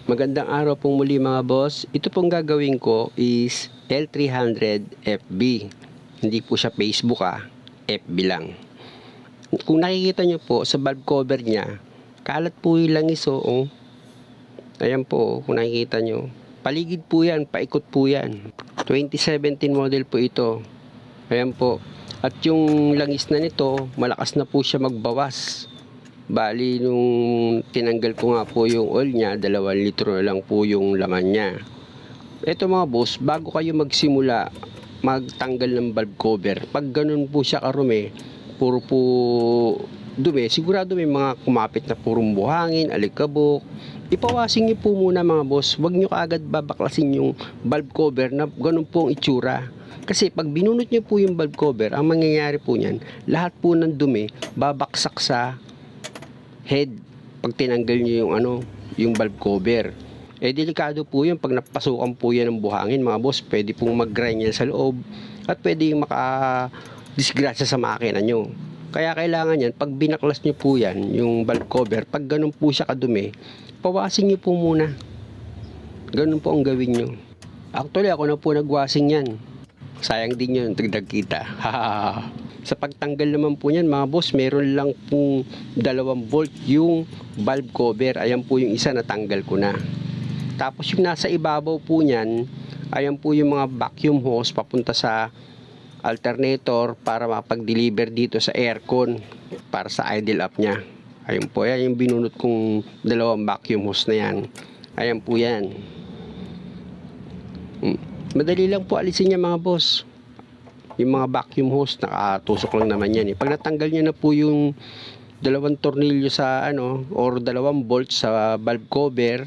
Magandang araw pong muli mga boss. Ito pong gagawin ko is L300 FB. Hindi po siya Facebook FB lang. Kung nakikita nyo po sa valve cover niya, kalat po yung langis Ayan po, kung nakikita nyo. Paligid po yan, paikot po yan. 2017 model po ito. Ayan po. At yung langis na nito, malakas na po siya magbawas. Bali, nung tinanggal ko nga po yung oil niya, 2 litro na lang po yung laman niya. Ito mga boss, bago kayo magsimula magtanggal ng valve cover, pag ganun po siya karumi, puro po dumi, sigurado may mga kumapit na purong buhangin, alikabok. Ipawasing niyo po muna mga boss, huwag niyo kaagad babaklasin yung valve cover na ganun po ang itsura. Kasi pag binunot niyo po yung valve cover, ang mangyayari po niyan, lahat po ng dumi babaksak sa head pag tinanggal nyo yung valve cover. Delikado po yun pag napasukan po yan ng buhangin mga boss, pwede pong mag-grind yan sa loob at pwede maka-disgrasya sa makina nyo. Kaya kailangan yan, pag binaklas nyo po yan, yung valve cover, pag ganun po siya kadumi, pawasin nyo po muna. Ganun po ang gawin nyo. Actually, ako na po nagwasing yan. Sayang din yun, dagdag kita. Sa pagtanggal naman po niyan mga boss, meron lang pong 2 volt yung valve cover. Ayan po yung isa, natanggal ko na. Tapos yung nasa ibabaw po niyan, ayan po yung mga vacuum hose papunta sa alternator para mapag-deliver dito sa aircon para sa idle up niya. Ayan po, yan yung binunot kong 2 vacuum hose na yan. Ayan po yan. Madali lang po alisin niya mga boss. Yung mga vacuum hose, nakatusok lang naman yan. Pag natanggal nyo na po yung 2 tornilyo sa or 2 bolts sa valve cover,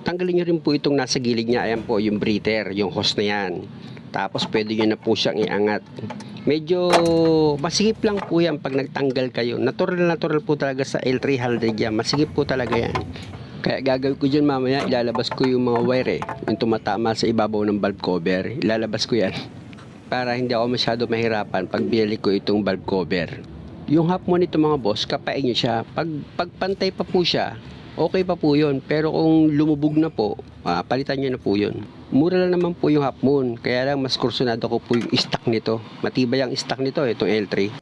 tanggalin nyo rin po itong nasa gilid niya. Ayan po yung breather, yung hose na yan. Tapos pwede nyo na po siyang iangat. Medyo masigip lang po yan pag nagtanggal kayo. Natural po talaga sa L300 yan. Masigip po talaga yan. Kaya gagawin ko dyan mamaya, ilalabas ko yung mga wire yung tumatama sa ibabaw ng valve cover. Ilalabas ko yan para hindi ako masyado mahirapan pag binili ko itong valve cover. Yung half moon nito mga boss, kapain nyo siya. Pag pantay pa po siya, okay pa po yun. Pero kung lumubog na po, palitan nyo na po yun. Mura lang naman po yung half moon. Kaya lang mas kursunado ko po yung stock nito. Matibay ang stock nito, itong L3.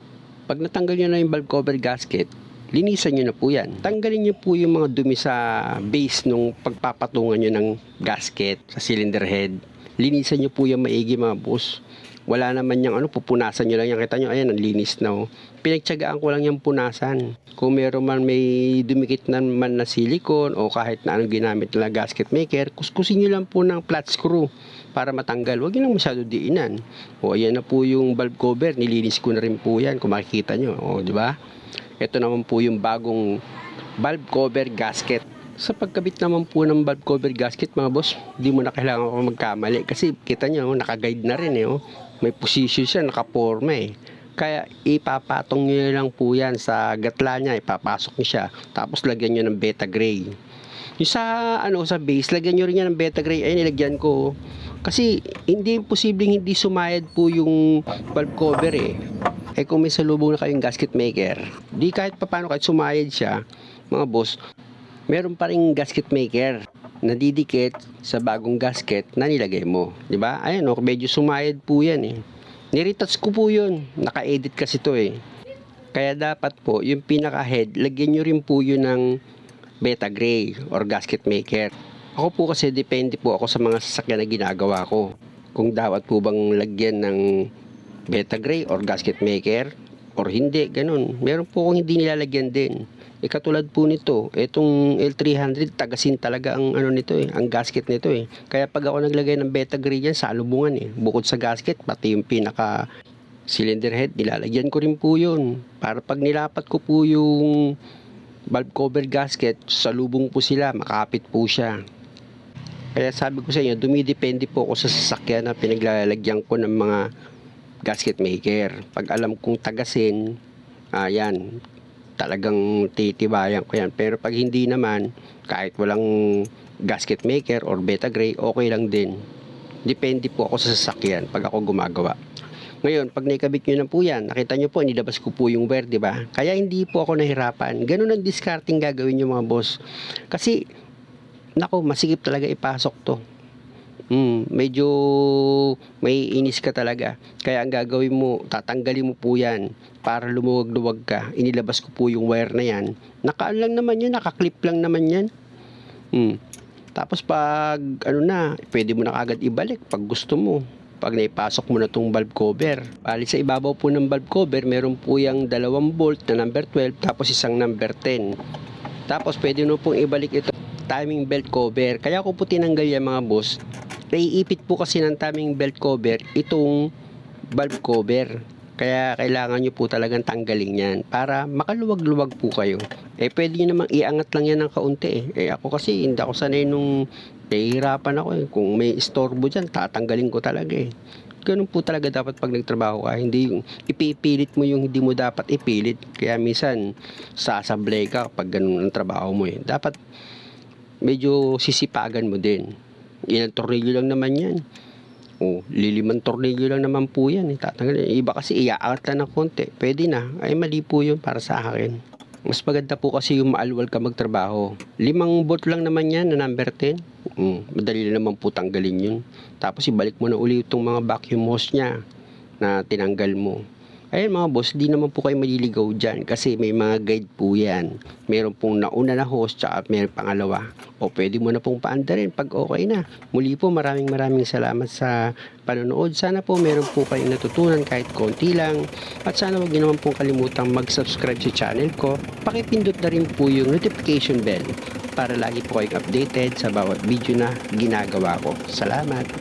Pag natanggal nyo na yung valve cover gasket, linisan nyo na po yan. Tanggalin nyo po yung mga dumi sa base nung pagpapatungan nyo ng gasket sa cylinder head. Linisan nyo po yung maigi mga boss. Wala naman yung pupunasan nyo lang yan. Kita nyo, ayan, ang linis na Pinagtsagaan ko lang yung punasan. Kung meron man may dumikit na man na silicone o kahit na anong ginamit na gasket maker, kuskusin nyo lang po ng flat screw para matanggal. Huwag nyo lang masyado diinan. Ayan na po yung valve cover. Nilinis ko na rin po yan kung makikita nyo. Di ba? Ito naman po yung bagong valve cover gasket. Sa pagkabit naman po ng valve cover gasket mga boss, di mo na kailangan ko magkamali kasi kita nyo, naka-guide na rin may position siya, nakaporma kaya ipapatong nyo lang po yan sa gatla niya, ipapasok nyo siya tapos lagyan nyo ng beta gray. Yung sa base, lagyan nyo rin yan ng beta gray. Ay, nilagyan ko kasi hindi posibleng hindi sumayad po yung valve cover kung may salubong na kayong gasket maker, di kahit paano kahit sumayad siya mga boss, meron pa ring gasket maker na didikit sa bagong gasket na nilagay mo. Diba? Ayan medyo sumayad po yan Niretouch ko po yun. Naka-edit kasi to Kaya dapat po, yung pinaka-head, lagyan nyo rin po yun ng beta gray or gasket maker. Ako po kasi depende po ako sa mga sasakyan na ginagawa ko. Kung dapat po bang lagyan ng beta gray or gasket maker or hindi, ganun. Meron po akong hindi nilalagyan din. Katulad po nito, itong L300 tagasin talaga ang nito ang gasket nito Kaya pag ako naglagay ng beta gray dyan sa alubungan bukod sa gasket, pati yung pinaka cylinder head, nilalagyan ko rin po yun. Para pag nilapat ko po yung valve cover gasket, sa lubong po sila, makapit po siya. Kaya sabi ko sa inyo, dumidepende po ako sa sasakyan na pinaglalagyan ko ng mga gasket maker. Pag alam kong tagasin, ayan, talagang titibayan ko yan. Pero pag hindi naman, kahit walang gasket maker or beta gray, okay lang din. Depende po ako sa sasakyan pag ako gumagawa. Ngayon, pag naikabit nyo na po yan, nakita nyo po, nilabas ko po yung wire, diba? Kaya hindi po ako nahirapan. Ganun ang discarding gagawin nyo mga boss. Kasi, Naku, masikip talaga ipasok to. Medyo may inis ka talaga. Kaya ang gagawin mo, tatanggalin mo po yan para lumuwag-luwag ka. Inilabas ko po yung wire na yan. Nakaan lang naman yan, nakaklip lang naman yan. Tapos pag ano na, pwede mo na kagad ibalik pag gusto mo. Pag naipasok mo na tong valve cover. Bali sa ibabaw po ng valve cover, meron po yung 2 bolt na number 12 tapos isang number 10. Tapos pwede mo pong ibalik ito timing belt cover. Kaya ko po tinanggal yan mga boss. Naiipit po kasi ng timing belt cover itong valve cover. Kaya kailangan nyo po talagang tanggalin yan para makaluwag-luwag po kayo. Pwede nyo namang iangat lang yan ng kaunti ako kasi hindi ako sanay nung nahihirapan ako Kung may istorbo dyan, tatanggalin ko talaga Ganun po talaga dapat pag nagtrabaho ka. Hindi yung ipipilit mo yung hindi mo dapat ipilit. Kaya minsan sasablay ka pag ganun ang trabaho mo Dapat medyo sisipagan mo din. Ilang tornilyo lang naman yan. Lilimang tornilyo lang naman po yan tatanggalin. Iba kasi iaangat lang ng konti. Pwede na. Ay mali po yun para sa akin. Mas maganda po kasi yung maalwal ka magtrabaho. 5 bolt lang naman yan na number 10. Madali na naman po tanggalin yun. Tapos ibalik mo na uli itong mga vacuum hose nya na tinanggal mo. Ayun mga boss, di naman po kayo maliligaw dyan kasi may mga guide po yan. Meron pong nauna na hose tsaka meron pangalawa. Pwede mo na pong paanda rin pag okay na. Muli po maraming salamat sa panonood. Sana po meron po kayong natutunan kahit konti lang. At sana wag niyo naman pong kalimutang mag-subscribe sa channel ko. Pakipindot na rin po yung notification bell para lagi po kayong updated sa bawat video na ginagawa ko. Salamat!